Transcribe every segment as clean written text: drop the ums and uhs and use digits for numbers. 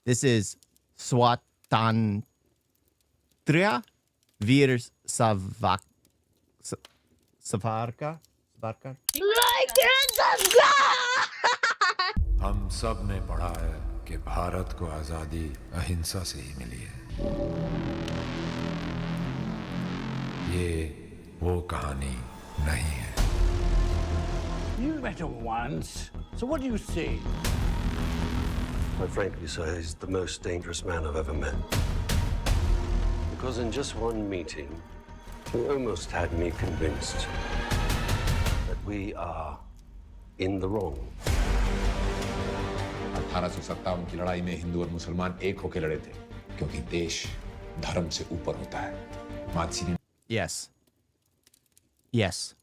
This is Swatantrya Veer Savarkar. Savarkar. हम सब ने पढ़ा है कि भारत को आजादी अहिंसा से ही मिली है। ये वो कहानी नहीं है। You met him once, so what do you see? Quite frankly, sir, he's the most dangerous man I've ever met. Because in just one meeting, he almost had me convinced that we are in the wrong. 1857 की लड़ाई में हिंदू और मुसलमान एक होकर लड़े थे क्योंकि देश धर्म से ऊपर होता है। मातसी ने Yes. Yes.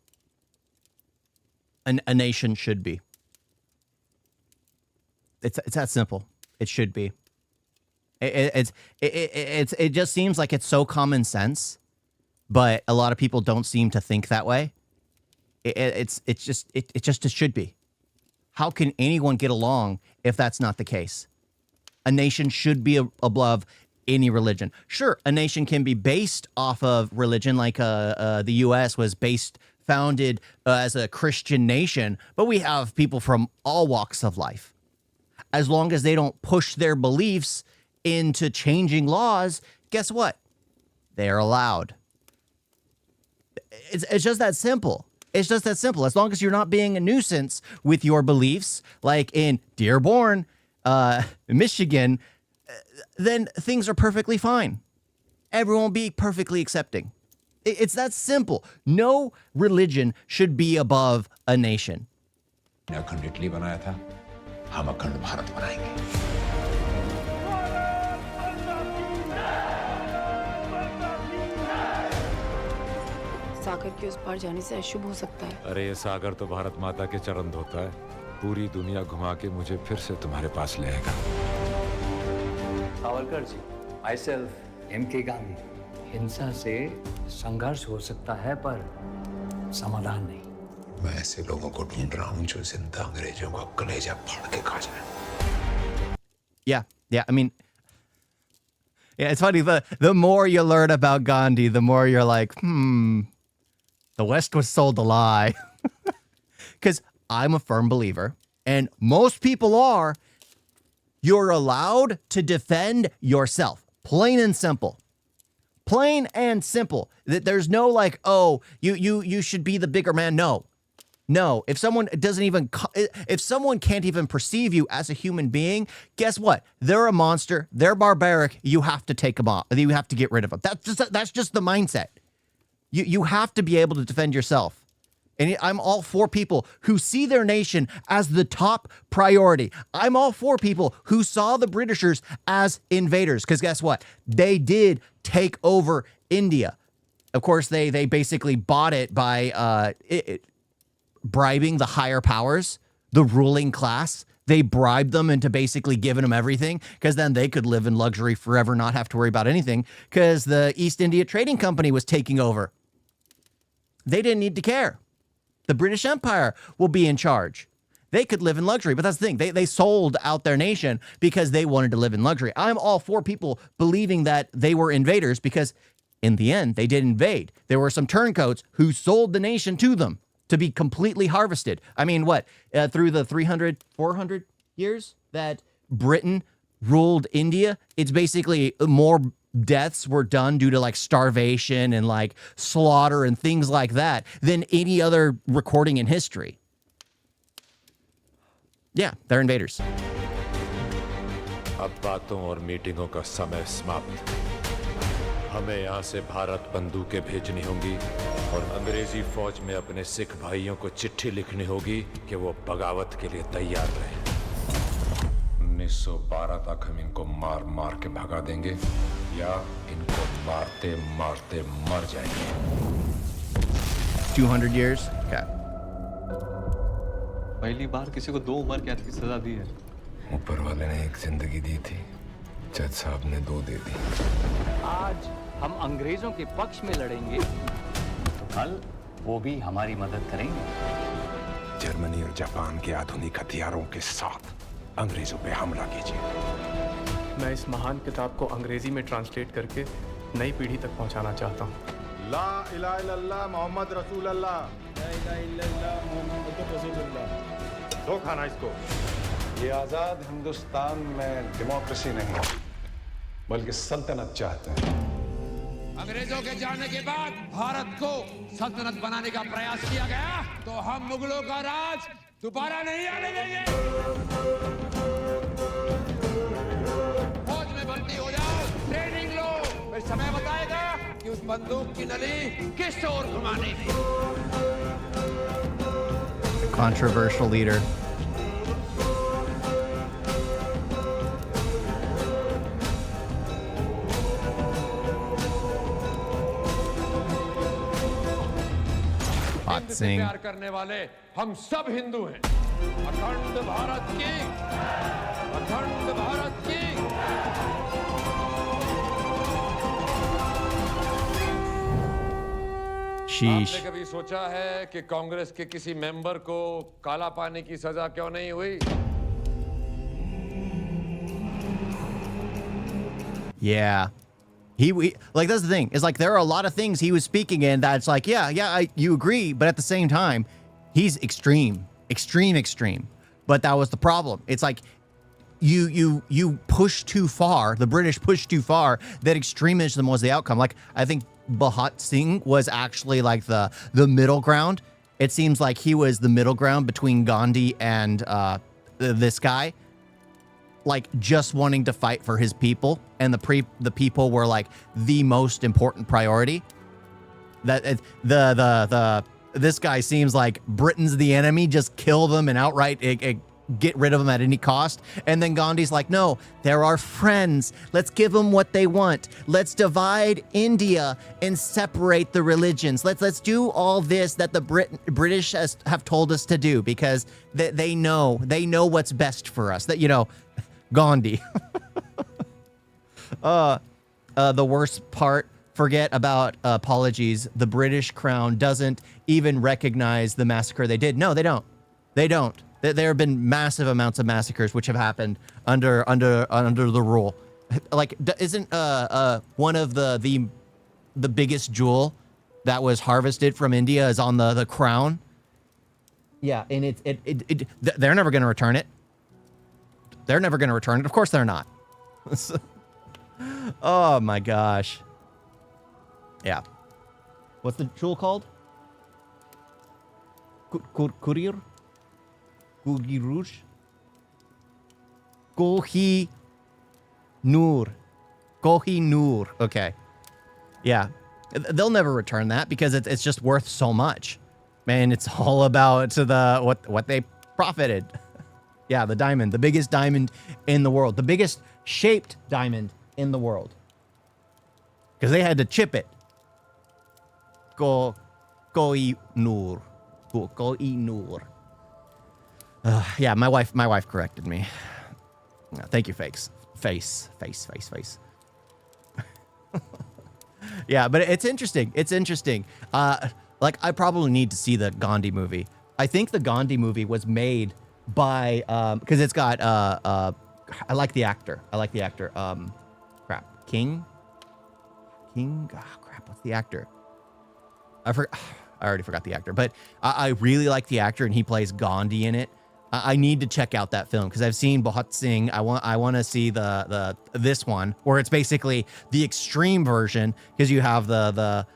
A nation should be. It's that simple. It should be. It just seems like it's so common sense, but a lot of people don't seem to think that way. It just should be. How can anyone get along if that's not the case? A nation should be above any religion. Sure, a nation can be based off of religion, like the U.S. was founded as a Christian nation, but we have people from all walks of life. As long as they don't push their beliefs into changing laws, guess what? They're allowed. It's just that simple. It's just that simple. As long as you're not being a nuisance with your beliefs, like in Dearborn, Michigan, then things are perfectly fine. Everyone will be perfectly accepting. It's that simple. No religion should be above a nation. अखंड Italy बनाया था, हम अखंड भारत बनाएंगे। सागर के उस पार जाने से अशुभ हो सकता है। अरे ये सागर तो भारत माता के चरण धोता है। पूरी दुनिया घुमा के मुझे फिर से तुम्हारे पास ले आएगा। Savarkar ji, myself M.K. गांधी। हिंसा से संघर्ष हो सकता है पर समाधान नहीं। मैं ऐसे लोगों को ढूंढ रहा हूं जो जिंदा अंग्रेजों का कलेजा फाड़ के खा जाए। Yeah. I mean, yeah, it's funny. The more you learn about Gandhi, the more you're like, the West was sold a lie. Because I'm a firm believer, and most people are, you're allowed to defend yourself. Plain and simple. Plain and simple. There's no like, oh, you should be the bigger man. No, if someone can't even perceive you as a human being, guess what? They're a monster. They're barbaric. You have to take them off. You have to get rid of them. That's just the mindset. You have to be able to defend yourself. And I'm all for people who see their nation as the top priority. I'm all for people who saw the Britishers as invaders. Because guess what? They did take over India. Of course, they basically bought it by bribing the higher powers, the ruling class. They bribed them into basically giving them everything because then they could live in luxury forever, not have to worry about anything because the East India Trading Company was taking over. They didn't need to care. The British Empire will be in charge. They could live in luxury, but that's the thing. They sold out their nation because they wanted to live in luxury. I'm all for people believing that they were invaders because in the end, they did invade. There were some turncoats who sold the nation to them to be completely harvested. I mean, through the 300, 400 years that Britain ruled India, it's basically more deaths were done due to like starvation and like slaughter and things like that than any other recording in history. Yeah, they're invaders. अब बातों और मीटिंगों का समय समाप्त। हमें यहाँ से भारत बंदूकें भेजनी होंगी और अंग्रेजी फौज में अपने सिख भाइयों को चिट्ठी लिखनी होगी कि वो बगावत के लिए तैयार रहें। 1912 तक हम इनको मार मार के भगा देंगे या इनको मारते मारते मर जाएंगे। 200 years? Okay. पहली बार किसी को 2 उम्र कैद की सजा दी है। ऊपर वाले ने एक जिंदगी दी थी, जज साहब ने 2 दे दी। आज हम अंग्रेजों के पक्ष में लड़ेंगे तो कल वो भी हमारी मदद करेंगे। जर्मनी और जापान के आधुनिक हथियारों के साथ अंग्रेजों पे हमला कीजिए। मैं इस महान किताब को अंग्रेजी में ट्रांसलेट करके नई पीढ़ी तक पहुंचाना चाहता हूं। ला इलाहा इल्लल्लाह मोहम्मद रसूल अल्लाह। ला इलाहा इल्लल्लाह मोहम्मद रसूल अल्लाह। दो खाना इसको। ये आजाद हिंदुस्तान में डेमोक्रेसी नहीं बल्कि सल्तनत चाहते हैं। अंग्रेजों के जाने के बाद भारत को सल्तनत बनाने का प्रयास किया गया, तो हम मुगलों का राज दोबारा नहीं आने देंगे। फौज में भर्ती हो जाओ, ट्रेनिंग लो, फिर समय बताएगा कि उस बंदूक की नली किस ओर घुमानी है। Controversial leader. हिंद से प्यार करने वाले हम सब हिंदू हैं। अखंड भारत की, अखंड भारत की। Sheesh. आपने कभी सोचा है कि कांग्रेस के किसी मेंबर को काला पानी की सजा क्यों नहीं हुई? Yeah. He like that's the thing. It's like there are a lot of things he was speaking in that's like, you agree, but at the same time, he's extreme. But that was the problem. It's like you push too far. The British pushed too far. That extremism was the outcome. Like I think Bhagat Singh was actually like the middle ground. It seems like he was the middle ground between Gandhi and this guy. Like just wanting to fight for his people, and the people were like the most important priority. That this guy seems like Britain's the enemy. Just kill them and outright get rid of them at any cost. And then Gandhi's like, no, they're our friends. Let's give them what they want. Let's divide India and separate the religions. Let's do all this that the British have told us to do because they know what's best for us. That Gandhi. The worst part, forget about apologies. The British Crown doesn't even recognize the massacre they did. No, they don't. There have been massive amounts of massacres which have happened under the rule. Like, isn't one of the biggest jewel that was harvested from India is on the crown? Yeah, and they're never going to return it. They're never going to return it. Of course they're not. Oh my gosh. Yeah. What's the jewel called? Courier? Kohi Rouge? Kohi Noor. Okay. Yeah. They'll never return that because it's just worth so much. Man, it's all about what they profited. Yeah, the diamond, the biggest diamond in the world, the biggest shaped diamond in the world. Because they had to chip it. Kohi Noor. Yeah, my wife corrected me. Thank you, face. Yeah, but it's interesting. Like I probably need to see the Gandhi movie. I think the Gandhi movie was made by because it's got I like the actor. King. What's the actor? I already forgot the actor, but I really like the actor and he plays Gandhi in it. I need to check out that film because I've seen Bhagat Singh. I want to see this one where it's basically the extreme version because you have the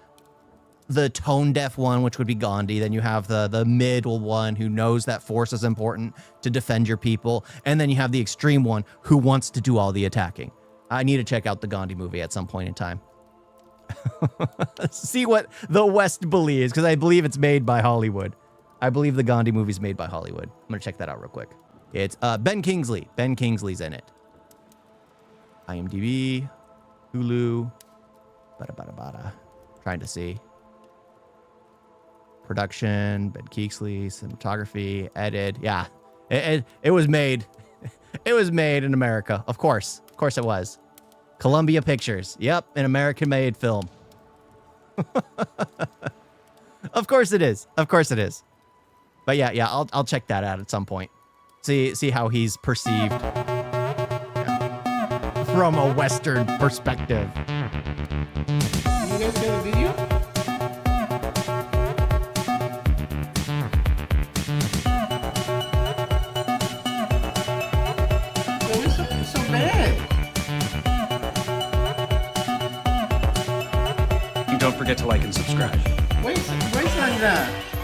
tone deaf one, which would be Gandhi. Then you have the middle one who knows that force is important to defend your people. And then you have the extreme one who wants to do all the attacking. I need to check out the Gandhi movie at some point in time. See what the West believes, because I believe it's made by Hollywood. I believe the Gandhi movie's made by Hollywood. I'm going to check that out real quick. It's Ben Kingsley. Ben Kingsley's in it. IMDb, Hulu, trying to see. Production, Ben Kingsley, cinematography, edit. Yeah, it was made. It was made in America. Of course it was. Columbia Pictures. Yep, an American-made film. Of course it is. But yeah, I'll check that out at some point. See how he's perceived. Yeah. from a Western perspective. You guys got a video? So bad. Don't forget to like and subscribe. Wait like that.